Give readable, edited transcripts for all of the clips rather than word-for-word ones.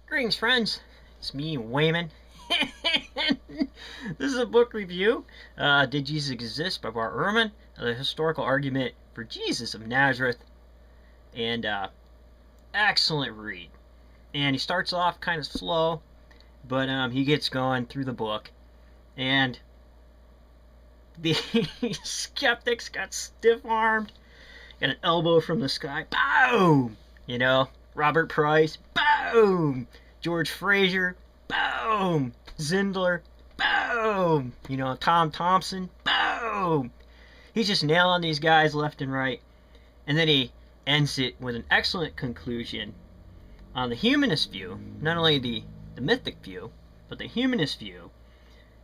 Greetings, friends. It's me, Wayman. This is a book review. Did Jesus Exist by Bart Ehrman, the historical argument for Jesus of Nazareth, and excellent read. And he starts off kind of slow, but he gets going through the book, and the skeptics got stiff-armed, got an elbow from the sky, boom! Robert Price, boom! George Fraser, boom! Zindler, boom! Tom Thompson, boom! He's just nailing these guys left and right. And then he ends it with an excellent conclusion on the humanist view, not only the mythic view, but the humanist view,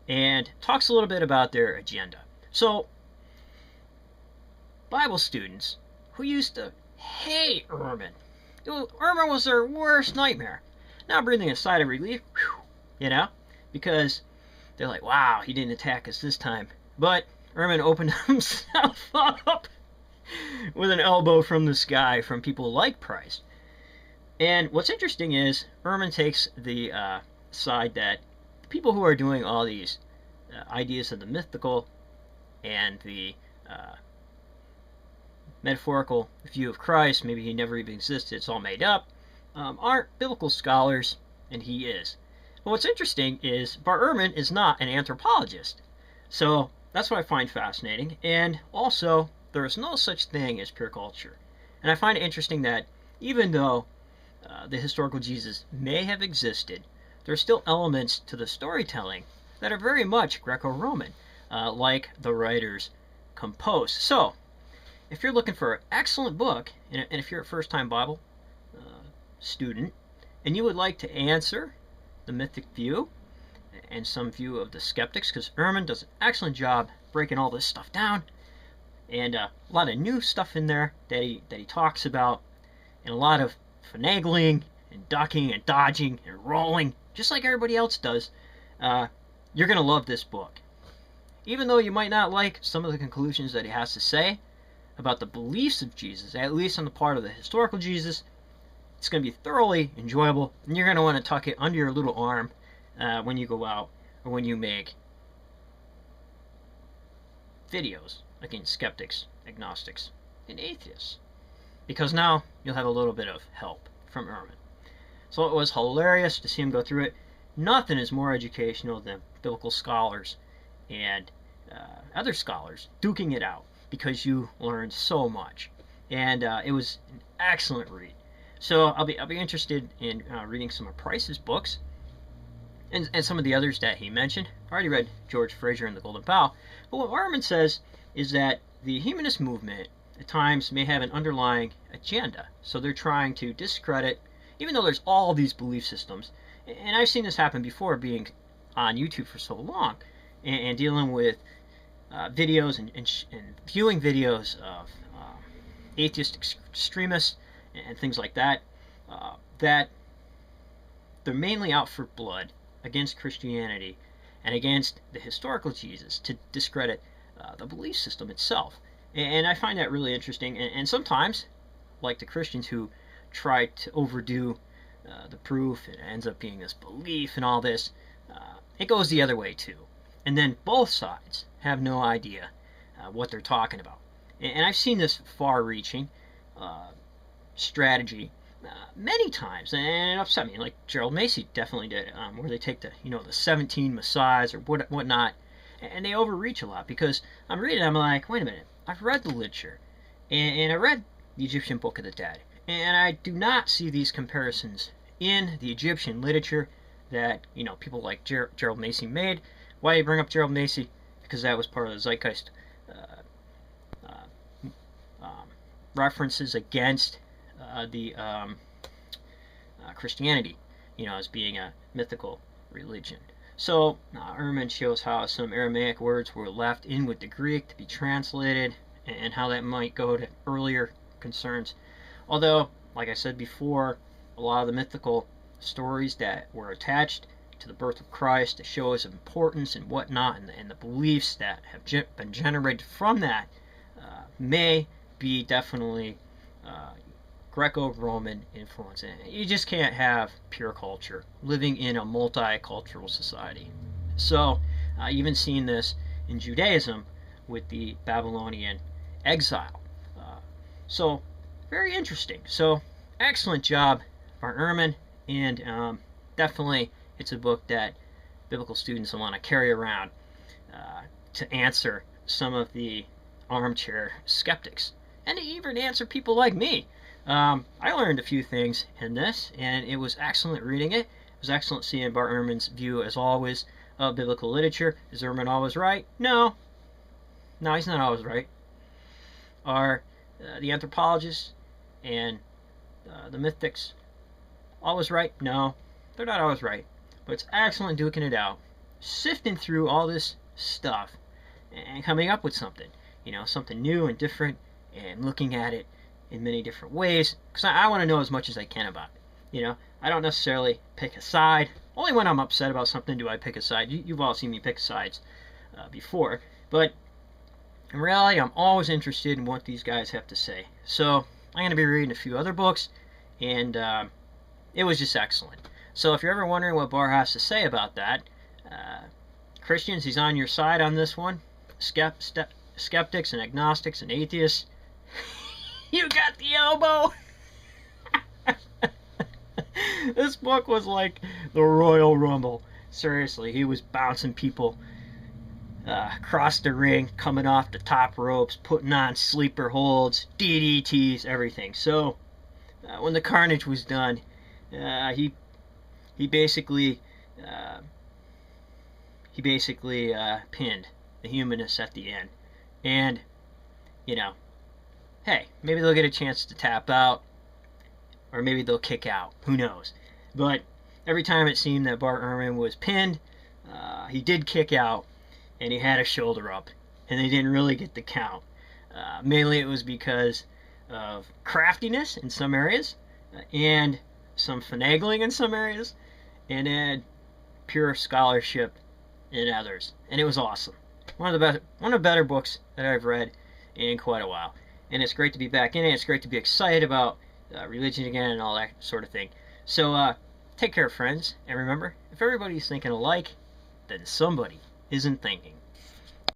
and talks a little bit about their agenda. So, Bible students who used to hate Ehrman, Ehrman was their worst nightmare, now breathing a sigh of relief, because they're like, wow, he didn't attack us this time. But Ehrman opened himself up with an elbow from the sky from people like Price. And what's interesting is Ehrman takes the side that the people who are doing all these ideas of the mythical and the metaphorical view of Christ, maybe he never even existed, it's all made up, aren't biblical scholars, and he is. But what's interesting is Bart Ehrman is not an anthropologist. So that's what I find fascinating. And also, there is no such thing as pure culture. And I find it interesting that even though the historical Jesus may have existed, there are still elements to the storytelling that are very much Greco-Roman, like the writers composed. So, if you're looking for an excellent book, and if you're a first-time Bible student, and you would like to answer the mythic view and some view of the skeptics, because Ehrman does an excellent job breaking all this stuff down, and a lot of new stuff in there that he talks about, and a lot of finagling and ducking and dodging and rolling, just like everybody else does, you're going to love this book. Even though you might not like some of the conclusions that he has to say about the beliefs of Jesus, at least on the part of the historical Jesus, it's going to be thoroughly enjoyable, and you're going to want to tuck it under your little arm when you go out or when you make videos against skeptics, agnostics, and atheists. Because now you'll have a little bit of help from Ehrman. So it was hilarious to see him go through it. Nothing is more educational than biblical scholars and other scholars duking it out, because you learned so much. And it was an excellent read. So I'll be interested in reading some of Price's books and some of the others that he mentioned. I already read George Fraser and the Golden Bough. But what Ehrman says is that the humanist movement at times may have an underlying agenda. So they're trying to discredit, even though there's all these belief systems. And I've seen this happen before, being on YouTube for so long and dealing with videos and viewing videos of atheist extremists and things like that, that they're mainly out for blood against Christianity and against the historical Jesus to discredit the belief system itself. And I find that really interesting. And sometimes, like the Christians who try to overdo the proof, it ends up being this belief and all this, it goes the other way too. And then both sides have no idea what they're talking about. And I've seen this far-reaching strategy many times, and it upset me. Like Gerald Macy definitely did, where they take the 17 messiahs or whatnot, and they overreach a lot. Because I'm reading, I'm like, wait a minute, I've read the literature, and I read the Egyptian Book of the Dead, and I do not see these comparisons in the Egyptian literature that people like Gerald Macy made. Why do you bring up Gerald Macy? Because that was part of the zeitgeist references against the Christianity, as being a mythical religion. So Ehrman shows how some Aramaic words were left in with the Greek to be translated, and how that might go to earlier concerns. Although, like I said before, a lot of the mythical stories that were attached to the birth of Christ, the shows of importance and whatnot, and the beliefs that have been generated from that may be definitely Greco-Roman influence. You just can't have pure culture living in a multicultural society. So, even seen this in Judaism with the Babylonian exile. So, very interesting. So, excellent job, Bart Ehrman, and definitely it's a book that biblical students will want to carry around to answer some of the armchair skeptics, and to even answer people like me. I learned a few things in this, and it was excellent reading it. It was excellent seeing Bart Ehrman's view, as always, of biblical literature. Is Ehrman always right? No, he's not always right. Are the anthropologists and the mythics always right? No, they're not always right. But it's excellent duking it out, sifting through all this stuff, and coming up with something, something new and different, and looking at it in many different ways, because I want to know as much as I can about it. I don't necessarily pick a side. Only when I'm upset about something do I pick a side. You've all seen me pick sides before, but in reality, I'm always interested in what these guys have to say. So I'm going to be reading a few other books, and it was just excellent. So if you're ever wondering what Bart has to say about that, Christians, he's on your side on this one. Skeptics and agnostics and atheists, you got the elbow. This book was like the Royal Rumble. Seriously, he was bouncing people across the ring, coming off the top ropes, putting on sleeper holds, DDTs, everything. So when the carnage was done, he basically pinned the humanists at the end. And hey, maybe they'll get a chance to tap out, or maybe they'll kick out. Who knows? But every time it seemed that Bart Ehrman was pinned, he did kick out, and he had a shoulder up, and they didn't really get the count. Mainly it was because of craftiness in some areas, and some finagling in some areas, and then pure scholarship in others. And it was awesome. One of the better books that I've read in quite a while. And it's great to be back in it. It's great to be excited about religion again and all that sort of thing. So take care, friends. And remember, if everybody's thinking alike, then somebody isn't thinking.